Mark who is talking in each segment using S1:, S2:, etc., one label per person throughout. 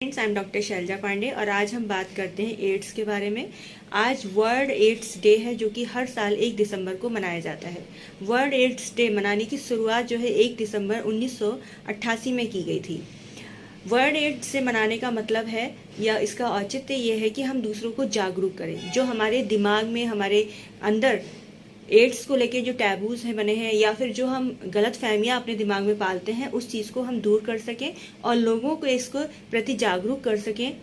S1: Friends, I am doctor Shailaja Pandey और आज हम बात करते हैं एड्स के बारे में। आज वर्ल्ड एड्स डे है जो कि हर साल 1 दिसंबर को मनाया जाता है। वर्ल्ड एड्स डे मनाने की शुरुआत जो है 1 दिसंबर 1988 में की गई थी। वर्ल्ड एड्स डे मनाने का मतलब है या इसका औचित्य ये है कि हम दूसरों को जागरूक करें। जो हमारे दिमाग में, हमारे अंदर एड्स को लेके जो टैबूज हैं बने हैं या फिर जो हम गलत फहमियाँ अपने दिमाग में पालते हैं, उस चीज़ को हम दूर कर सकें और लोगों को इसको प्रति जागरूक कर सकें।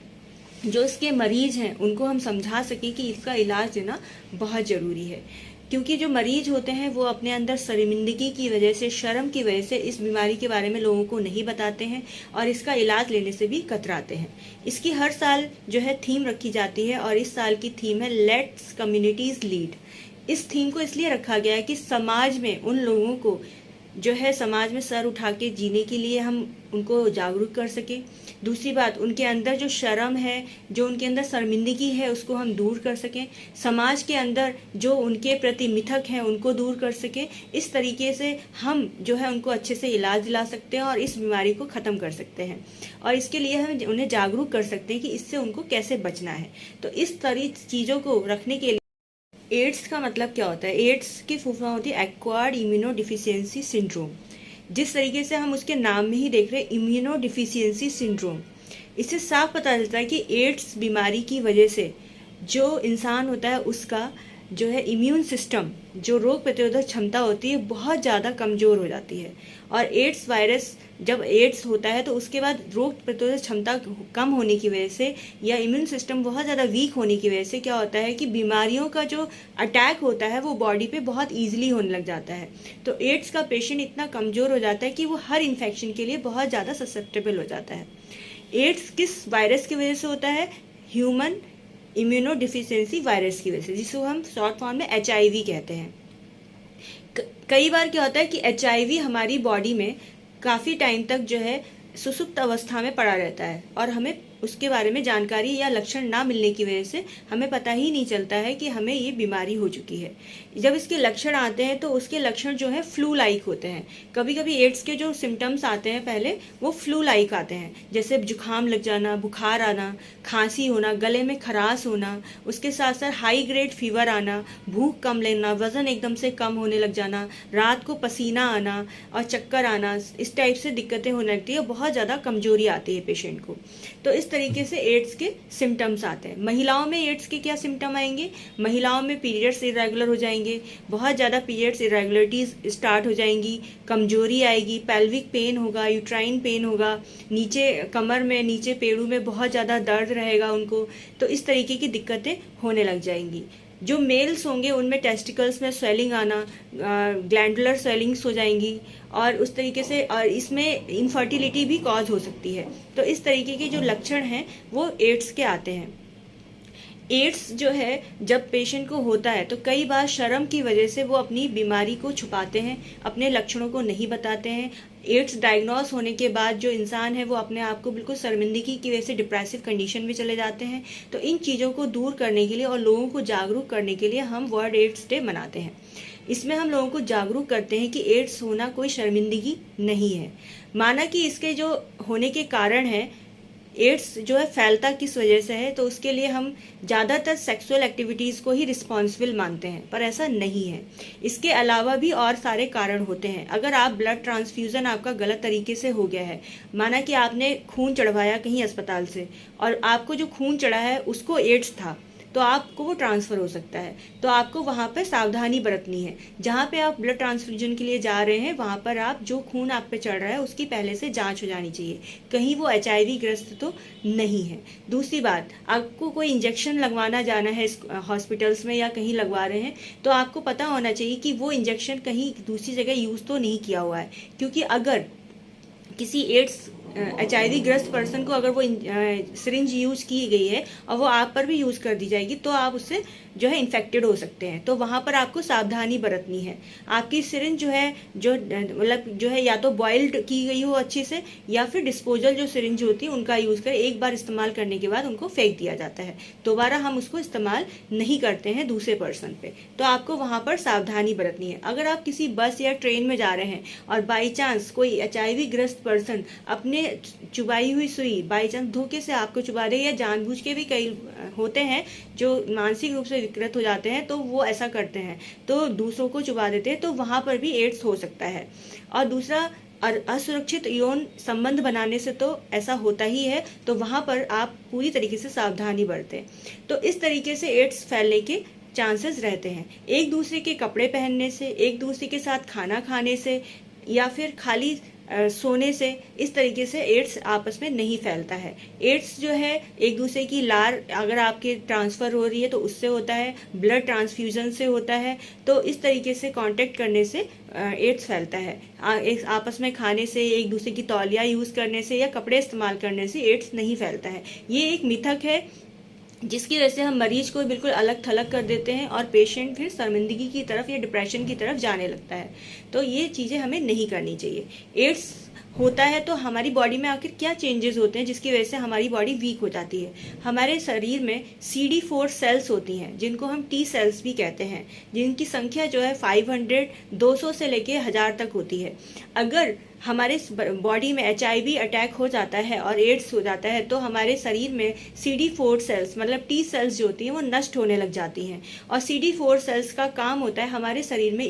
S1: जो इसके मरीज हैं उनको हम समझा सकें कि इसका इलाज देना बहुत ज़रूरी है, क्योंकि जो मरीज होते हैं वो अपने अंदर शर्मिंदगी की वजह से, शर्म की वजह से इस बीमारी के बारे में लोगों को नहीं बताते हैं और इसका इलाज लेने से भी कतराते हैं। इसकी हर साल जो है थीम रखी जाती है और इस साल की थीम है लेट्स कम्युनिटीज लीड। इस थीम को इसलिए रखा गया है कि समाज में उन लोगों को जो है समाज में सर उठा के जीने के लिए हम उनको जागरूक कर सकें। दूसरी बात, उनके अंदर जो शर्म है, जो उनके अंदर शर्मिंदगी है, उसको हम दूर कर सकें। समाज के अंदर जो उनके प्रति मिथक हैं उनको दूर कर सकें। इस तरीके से हम जो है उनको अच्छे से इलाज दिला सकते हैं और इस बीमारी को ख़त्म कर सकते हैं और इसके लिए हम उन्हें जागरूक कर सकते हैं कि इससे उनको कैसे बचना है। तो इस तरह चीज़ों को रखने के लिए एड्स का मतलब क्या होता है? एड्स की फुल फॉर्म होती है एक्वायर्ड इम्यूनो डिफिशियंसी सिंड्रोम। जिस तरीके से हम उसके नाम में ही देख रहे हैं, इम्यूनो डिफिशियंसी सिंड्रोम, इससे साफ पता चलता है कि एड्स बीमारी की वजह से जो इंसान होता है उसका जो है इम्यून सिस्टम, जो रोग प्रतिरोधक क्षमता होती है, बहुत ज़्यादा कमज़ोर हो जाती है। और एड्स वायरस, जब एड्स होता है तो उसके बाद रोग प्रतिरोधक क्षमता कम होने की वजह से या इम्यून सिस्टम बहुत ज़्यादा वीक होने की वजह से क्या होता है कि बीमारियों का जो अटैक होता है वो बॉडी पे बहुत ईजिली होने लग जाता है। तो एड्स का पेशेंट इतना कमज़ोर हो जाता है कि वो हर इन्फेक्शन के लिए बहुत ज़्यादा ससेप्टेबल हो जाता है। एड्स किस वायरस की वजह से होता है? ह्यूमन इम्यूनो डिफिशियंसी वायरस की वजह से, जिसको हम शॉर्ट फॉर्म में HIV कहते हैं। कई बार क्या होता है कि HIV हमारी बॉडी में काफ़ी टाइम तक जो है सुसुप्त अवस्था में पड़ा रहता है और हमें उसके बारे में जानकारी या लक्षण ना मिलने की वजह से हमें पता ही नहीं चलता है कि हमें ये बीमारी हो चुकी है। जब इसके लक्षण आते हैं तो उसके लक्षण जो है फ्लू लाइक होते हैं। कभी कभी एड्स के जो सिम्टम्स आते हैं पहले वो फ्लू लाइक आते हैं, जैसे जुकाम लग जाना, बुखार आना, खांसी होना, गले में खराश होना, उसके साथ साथ हाई ग्रेड फीवर आना, भूख कम लेना, वजन एकदम से कम होने लग जाना, रात को पसीना आना और चक्कर आना, इस टाइप से दिक्कतें होने लगती है। बहुत ज़्यादा कमजोरी आती है पेशेंट को। तो इस तरीके से एड्स के सिम्टम्स आते हैं। महिलाओं में एड्स के क्या सिम्टम आएंगे? महिलाओं में पीरियड्स इरेगुलर हो जाएंगे, बहुत ज़्यादा पीरियड्स इरेगुलरिटीज स्टार्ट हो जाएंगी, कमजोरी आएगी, पेल्विक पेन होगा, यूट्राइन पेन होगा, नीचे कमर में, नीचे पेड़ों में बहुत ज़्यादा दर्द रहेगा उनको। तो इस तरीके की दिक्कतें होने लग जाएंगी। जो मेल्स होंगे उनमें टेस्टिकल्स में स्वेलिंग आना, ग्लैंडुलर स्वेलिंग्स हो जाएंगी और उस तरीके से, और इसमें इनफर्टिलिटी भी कॉज हो सकती है। तो इस तरीके के जो लक्षण हैं वो एड्स के आते हैं। एड्स जो है जब पेशेंट को होता है तो कई बार शर्म की वजह से वो अपनी बीमारी को छुपाते हैं, अपने लक्षणों को नहीं बताते हैं। एड्स डायग्नोस होने के बाद जो इंसान है वो अपने आप को बिल्कुल शर्मिंदगी की वजह से डिप्रेसिव कंडीशन में चले जाते हैं। तो इन चीज़ों को दूर करने के लिए और लोगों को जागरूक करने के लिए हम वर्ल्ड एड्स डे मनाते हैं। इसमें हम लोगों को जागरूक करते हैं कि एड्स होना कोई शर्मिंदगी नहीं है। माना कि इसके जो होने के कारण है, एड्स जो है फैलता किस वजह से है, तो उसके लिए हम ज़्यादातर सेक्सुअल एक्टिविटीज़ को ही रिस्पॉन्सिबल मानते हैं, पर ऐसा नहीं है। इसके अलावा भी और सारे कारण होते हैं। अगर आप ब्लड ट्रांसफ्यूज़न आपका गलत तरीके से हो गया है, माना कि आपने खून चढ़वाया कहीं अस्पताल से और आपको जो खून चढ़ा है उसको एड्स था, तो आपको वो ट्रांसफ़र हो सकता है। तो आपको वहाँ पर सावधानी बरतनी है। जहाँ पे आप ब्लड ट्रांसफ्यूजन के लिए जा रहे हैं वहाँ पर आप जो खून आप पे चढ़ रहा है उसकी पहले से जांच हो जानी चाहिए, कहीं वो HIV ग्रस्त तो नहीं है। दूसरी बात, आपको कोई इंजेक्शन लगवाना जाना है हॉस्पिटल्स में या कहीं लगवा रहे हैं, तो आपको पता होना चाहिए कि वो इंजेक्शन कहीं दूसरी जगह यूज़ तो नहीं किया हुआ है। क्योंकि अगर किसी एड्स HIV ग्रस्त पर्सन को अगर वो सिरिंज यूज की गई है और वो आप पर भी यूज कर दी जाएगी तो आप उससे जो है इन्फेक्टेड हो सकते हैं। तो वहाँ पर आपको सावधानी बरतनी है। आपकी सिरिंज जो है, जो मतलब जो है या तो बॉइल्ड की गई हो अच्छे से या फिर डिस्पोजल जो सिरिंज होती है उनका यूज़ करें। एक बार इस्तेमाल करने के बाद उनको फेंक दिया जाता है, दोबारा हम उसको इस्तेमाल नहीं करते हैं दूसरे पर्सन पे। तो आपको वहाँ पर सावधानी बरतनी है। अगर आप किसी बस या ट्रेन में जा रहे हैं और बाई चांस कोई HIV ग्रस्त पर्सन अपने चुबाई हुई सुई बाई चांस धोखे से आपको चुबा दे, या जानबूझ के भी कई होते हैं जो मानसिक रूप से विकृत हो जाते हैं, तो वो ऐसा करते हैं, तो दूसरों को चुबा देते हैं, तो वहां पर भी एड्स हो सकता है। और दूसरा, असुरक्षित यौन संबंध बनाने से तो ऐसा होता ही है, तो वहां पर आप पूरी तरीके से सावधानी बरतें। तो इस तरीके से एड्स फैलने के चांसेस रहते हैं। एक दूसरे के कपड़े पहनने से, एक दूसरे के साथ खाना खाने से, या फिर खाली सोने से, इस तरीके से एड्स आपस में नहीं फैलता है। एड्स जो है एक दूसरे की लार अगर आपके ट्रांसफर हो रही है तो उससे होता है, ब्लड ट्रांसफ्यूजन से होता है, तो इस तरीके से कांटेक्ट करने से एड्स फैलता है। आपस में खाने से, एक दूसरे की तौलिया यूज करने से या कपड़े इस्तेमाल करने से एड्स नहीं फैलता है। ये एक मिथक है जिसकी वजह से हम मरीज को बिल्कुल अलग थलग कर देते हैं और पेशेंट फिर शर्मिंदगी की तरफ या डिप्रेशन की तरफ जाने लगता है। तो ये चीज़ें हमें नहीं करनी चाहिए। एड्स होता है तो हमारी बॉडी में आखिर क्या चेंजेस होते हैं जिसकी वजह से हमारी बॉडी वीक हो जाती है। हमारे शरीर में CD4 सेल्स होती हैं जिनको हम T सेल्स भी कहते हैं, जिनकी संख्या जो है 500, 200 से लेके 1000 तक होती है। अगर हमारे बॉडी में HIV अटैक हो जाता है और एड्स हो जाता है तो हमारे शरीर में CD4 सेल्स मतलब T सेल्स जो होती हैं वो नष्ट होने लग जाती हैं। और CD4 सेल्स का काम होता है हमारे शरीर में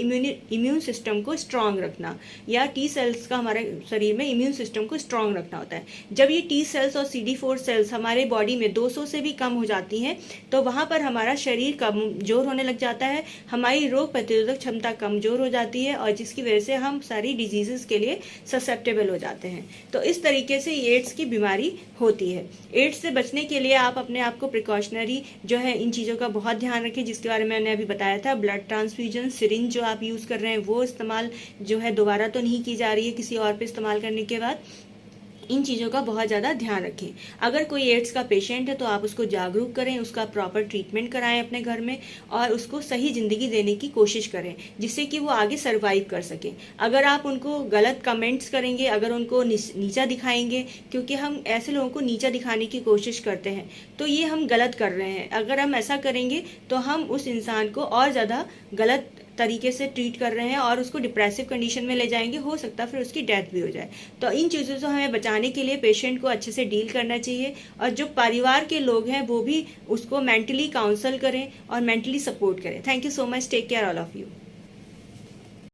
S1: इम्यून सिस्टम को स्ट्रांग रखना, या T सेल्स का हमारे शरीर में इम्यून सिस्टम को स्ट्रांग रखना होता है। जब ये T सेल्स और CD4 सेल्स हमारे बॉडी में 200 से भी कम हो जाती हैं तो वहाँ पर हमारा शरीर कमजोर होने लग जाता है, हमारी रोग प्रतिरोधक क्षमता कमजोर हो जाती है, और जिसकी वजह से हम सारी डिजीजेस के लिए ससेप्टेबल हो जाते हैं। तो इस तरीके से एड्स की बीमारी होती है। एड्स से बचने के लिए आप अपने आप को प्रिकॉशनरी जो है इन चीज़ों का बहुत ध्यान रखें, जिसके बारे में मैंने अभी बताया था। ब्लड ट्रांसफ्यूजन, सिरिंज जो आप यूज़ कर रहे हैं वो इस्तेमाल जो है दोबारा तो नहीं की जा रही है किसी और पे इस्तेमाल करने के बाद। इन चीज़ों का बहुत ज़्यादा ध्यान रखें। अगर कोई एड्स का पेशेंट है तो आप उसको जागरूक करें, उसका प्रॉपर ट्रीटमेंट कराएं अपने घर में, और उसको सही ज़िंदगी देने की कोशिश करें जिससे कि वो आगे सर्वाइव कर सके। अगर आप उनको गलत कमेंट्स करेंगे, अगर उनको नीचा दिखाएंगे, क्योंकि हम ऐसे लोगों को नीचा दिखाने की कोशिश करते हैं, तो ये हम गलत कर रहे हैं। अगर हम ऐसा करेंगे तो हम उस इंसान को और ज़्यादा गलत तरीके से ट्रीट कर रहे हैं और उसको डिप्रेसिव कंडीशन में ले जाएंगे, हो सकता है फिर उसकी डेथ भी हो जाए। तो इन चीज़ों से हमें बचाने के लिए पेशेंट को अच्छे से डील करना चाहिए, और जो परिवार के लोग हैं वो भी उसको मेंटली काउंसल करें और मेंटली सपोर्ट करें। Thank you so much. Take care all of you.